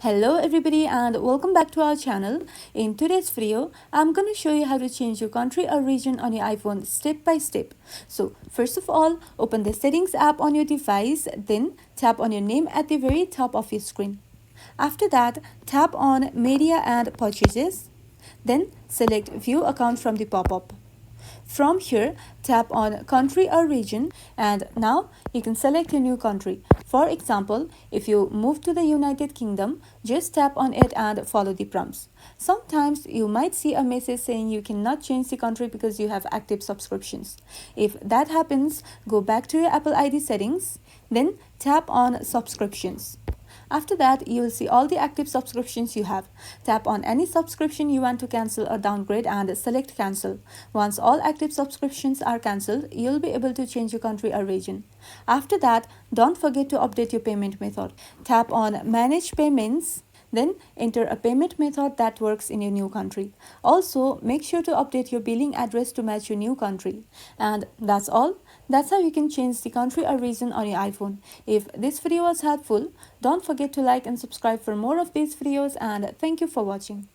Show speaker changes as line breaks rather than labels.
Hello everybody and welcome back to our channel. In today's video, I'm going to show you how to change your country or region on your iPhone step by step. So first of all, open the settings app on your device, then tap on your name at the very top of your screen. After that, tap on media and purchases, then select view account from the pop-up. From here, tap on country or region and now you can select a new country. For example, if you move to the United Kingdom, just tap on it and follow the prompts. Sometimes you might see a message saying you cannot change the country because you have active subscriptions. If that happens, go back to your Apple ID settings, then tap on subscriptions. After that, you will see all the active subscriptions you have. Tap on any subscription you want to cancel or downgrade and select cancel. Once all active subscriptions are cancelled, you'll be able to change your country or region. After that, don't forget to update your payment method. Tap on manage payments. Then enter a payment method that works in your new country. Also, make sure to update your billing address to match your new country. And that's all. That's how you can change the country or region on your iPhone. If this video was helpful, don't forget to like and subscribe for more of these videos and thank you for watching.